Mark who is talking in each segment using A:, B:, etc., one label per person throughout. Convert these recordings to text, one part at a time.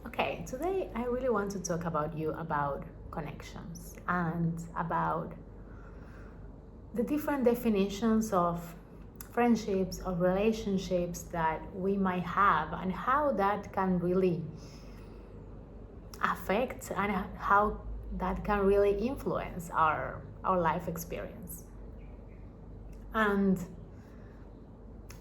A: Okay, today I really want to talk about connections and about the different definitions of friendships, of relationships that we might have, and how that can really affect and how that can really influence our life experience. And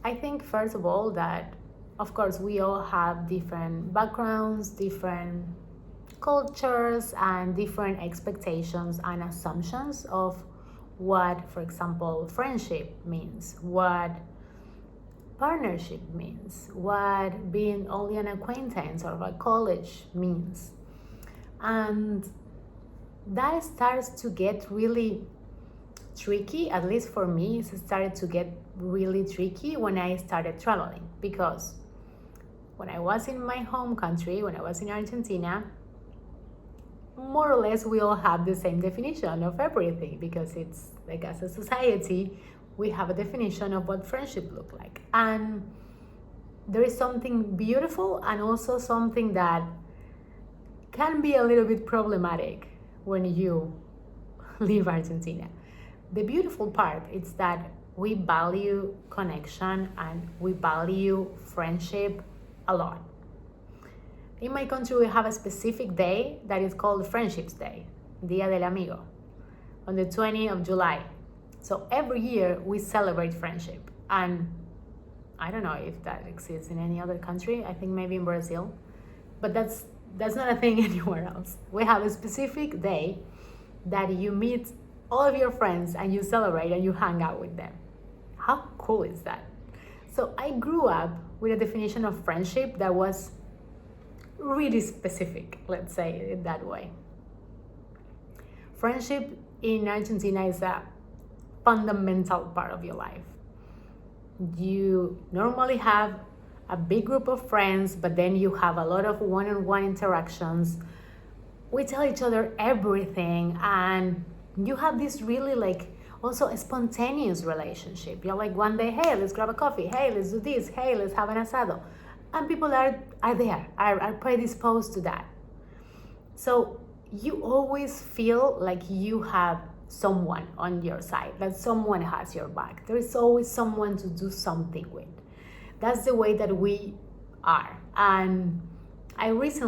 A: I think, first of all, that of course we all have different backgrounds, different cultures, and different expectations and assumptions of what, for example, friendship means, what partnership means, what being only an acquaintance or a college means. And that starts to get really tricky, at least for me. It started to get really tricky when I started traveling, because when I was in my home country, when I was in Argentina, more or less we all have the same definition of everything, because it's like, as a society, we have a definition of what friendship look like. And there is something beautiful and also something that can be a little bit problematic when you leave Argentina. The beautiful part is that we value connection and we value friendship a lot. In my country, we have a specific day that is called Friendships Day, Día del Amigo, on the 20th of July. So every year we celebrate friendship. And I don't know if that exists in any other country. I think maybe in Brazil, but that's not a thing anywhere else. We have a specific day that you meet all of your friends and you celebrate and you hang out with them. How cool is that? So I grew up with a definition of friendship that was really specific, let's say it that way. Friendship in Argentina is a fundamental part of your life. You normally have a big group of friends, but then you have a lot of one-on-one interactions. We tell each other everything, and you have this really also a spontaneous relationship. You're like, one day, hey, let's grab a coffee, hey, let's do this, hey, let's have an asado. And people are there, are predisposed to that. So you always feel like you have someone on your side, that someone has your back. There is always someone to do something with. That's the way that we are. And I was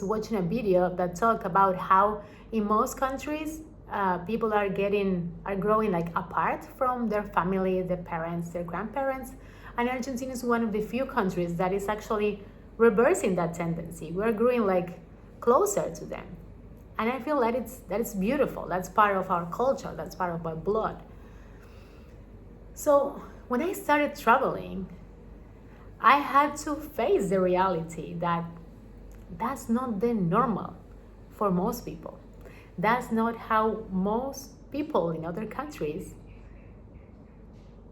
A: watching a video that talked about how in most countries people are growing apart from their family, their parents, their grandparents. And Argentina is one of the few countries that is actually reversing that tendency. We're growing closer to them. And I feel that it's beautiful. That's part of our culture. That's part of our blood. So when I started traveling, I had to face the reality that that's not the normal for most people. That's not how most people in other countries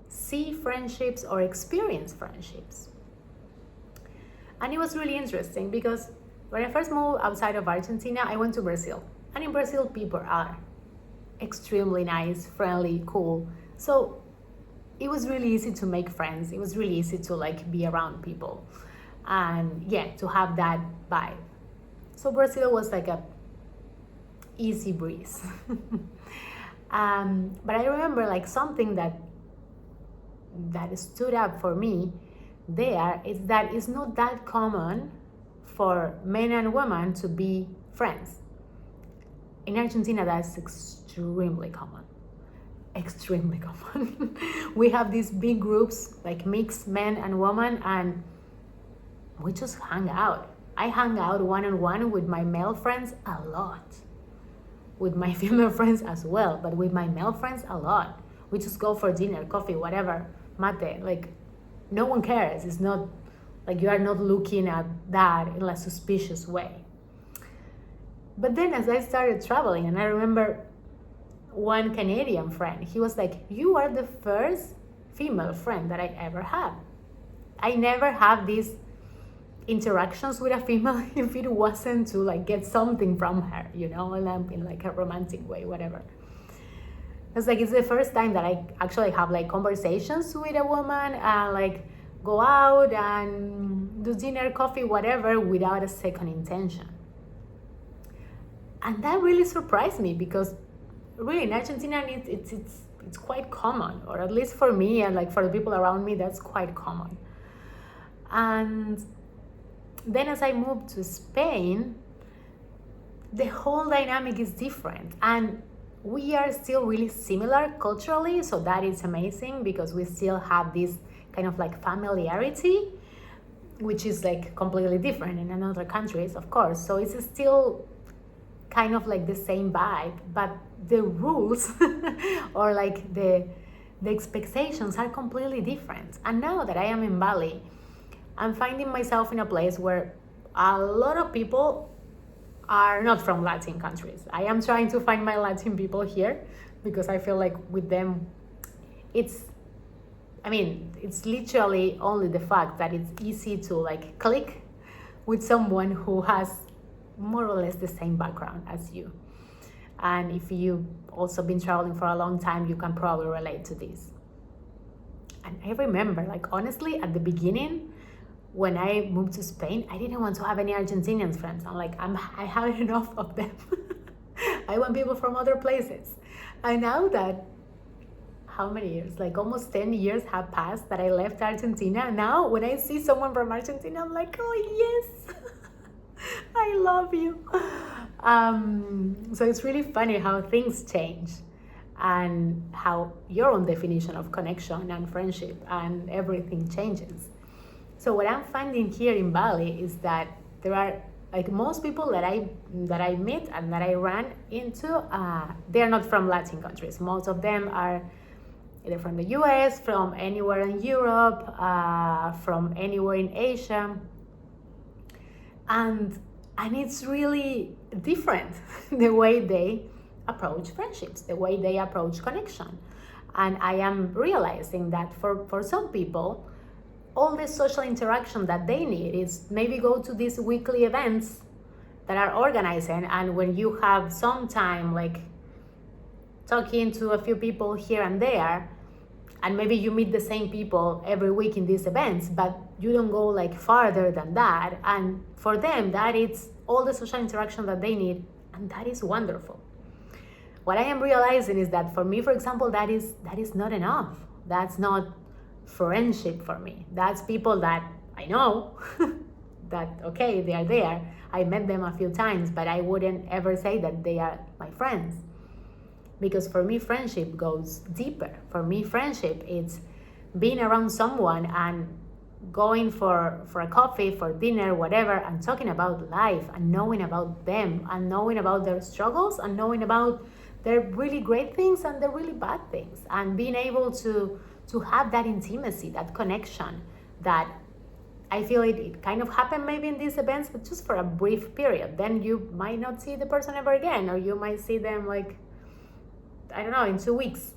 A: see friendships or experience friendships. And it was really interesting because when I first moved outside of Argentina, I went to Brazil. And in Brazil, people are extremely nice, friendly, cool. So it was really easy to make friends. It was really easy to be around people and to have that vibe. So Brazil was like a easy breeze. But I remember something that stood up for me there is that it's not that common for men and women to be friends. In Argentina, that's extremely common. Extremely common. We have these big groups, mixed men and women, and we just hang out. I hang out one-on-one with my male friends a lot. With my female friends as well, but with my male friends a lot. We just go for dinner, coffee, whatever, mate. No one cares. It's not you are not looking at that in a suspicious way. But then as I started traveling, and I remember one Canadian friend, he was like, you are the first female friend that I ever had. I never have these interactions with a female if it wasn't to get something from her, and I'm in a romantic way, whatever. It's the first time that I actually have conversations with a woman, and go out and do dinner, coffee, whatever, without a second intention. And that really surprised me, because really in Argentina it's quite common, or at least for me and like for the people around me, that's quite common. And then as I moved to Spain, the whole dynamic is different, and we are still really similar culturally, so that is amazing, because we still have this kind of like familiarity, which is like completely different in other countries, of course. So it's still kind of like the same vibe, but the rules or like the expectations are completely different. And now that I am in Bali, I'm finding myself in a place where a lot of people are not from Latin countries. I am trying to find my Latin people here, because I feel like with them, it's literally only the fact that it's easy to like click with someone who has more or less the same background as you. And if you've also been traveling for a long time, you can probably relate to this. And I remember, like, honestly, at the beginning, when I moved to Spain, I didn't want to have any Argentinian friends. I'm like, I have enough of them. I want people from other places. And now that, how many years? Like almost 10 years have passed that I left Argentina. Now, when I see someone from Argentina, I'm like, oh yes, I love you. So it's really funny how things change, and how your own definition of connection and friendship and everything changes. So what I'm finding here in Bali is that there are, like, most people that I meet and that I run into, they're not from Latin countries. Most of them are either from the US, from anywhere in Europe, from anywhere in Asia. And it's really different, the way they approach friendships, the way they approach connection. And I am realizing that for some people, all the social interaction that they need is maybe go to these weekly events that are organizing, and when you have some time, like talking to a few people here and there, and maybe you meet the same people every week in these events, but you don't go like farther than that. And for them, that is all the social interaction that they need, and that is wonderful. What I am realizing is that for me, for example, that is not enough. That's not friendship for me. That's people that I know that, okay, they are there. I met them a few times, but I wouldn't ever say that they are my friends. Because for me, friendship goes deeper. For me, friendship is being around someone and going for a coffee, for dinner, whatever, and talking about life and knowing about them and knowing about their struggles and knowing about their really great things and their really bad things, and being able to have that intimacy, that connection that I feel it kind of happened maybe in these events, but just for a brief period. Then you might not see the person ever again, or you might see them like, I don't know, in 2 weeks.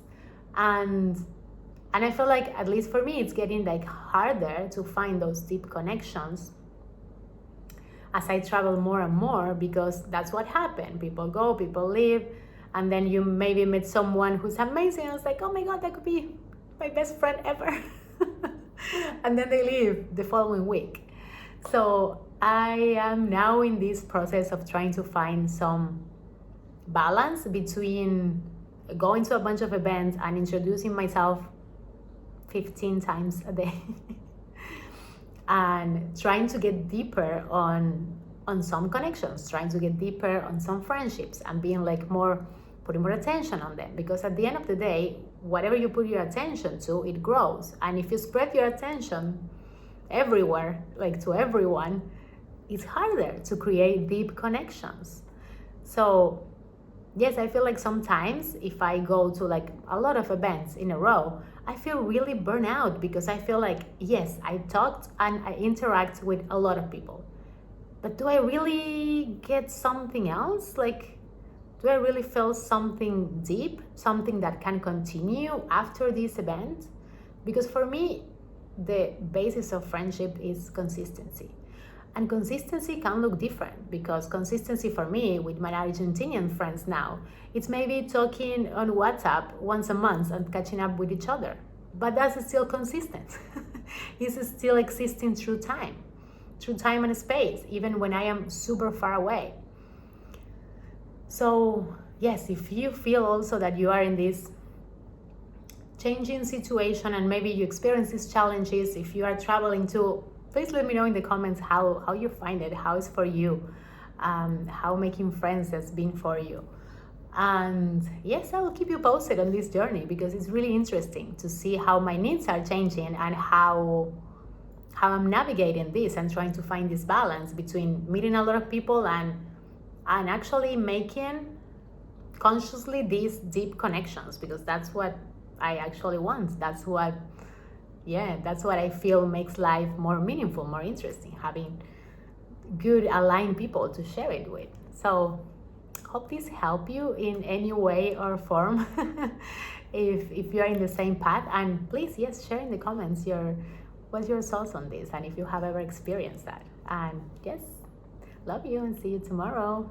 A: And I feel like, at least for me, it's getting like harder to find those deep connections as I travel more and more, because that's what happened. People go, people leave, and then you maybe meet someone who's amazing. I was like, oh my God, that could be my best friend ever. And then they leave the following week. So I am now in this process of trying to find some balance between going to a bunch of events and introducing myself 15 times a day and trying to get deeper on some connections, trying to get deeper on some friendships, and being like putting more attention on them. Because at the end of the day, whatever you put your attention to, it grows. And if you spread your attention everywhere, like to everyone, it's harder to create deep connections. So yes, I feel like sometimes if I go to like a lot of events in a row, I feel really burnt out, because I feel like, yes, I talked and I interact with a lot of people, but do I really get something else? Like, do I really feel something deep, something that can continue after this event? Because for me, the basis of friendship is consistency. And consistency can look different, because consistency for me with my Argentinian friends now, it's maybe talking on WhatsApp once a month and catching up with each other. But that's still consistent. is still existing through time and space, even when I am super far away. So yes, if you feel also that you are in this changing situation and maybe you experience these challenges, if you are traveling too, please let me know in the comments how you find it, how it's for you, how making friends has been for you. And yes, I will keep you posted on this journey, because it's really interesting to see how my needs are changing and how I'm navigating this and trying to find this balance between meeting a lot of people and actually making consciously these deep connections, because that's what I actually want. That's what I feel makes life more meaningful, more interesting, having good aligned people to share it with. So hope this helped you in any way or form. if you're in the same path, and please, yes, share in the comments what's your thoughts on this, and if you have ever experienced that. And yes, love you and see you tomorrow.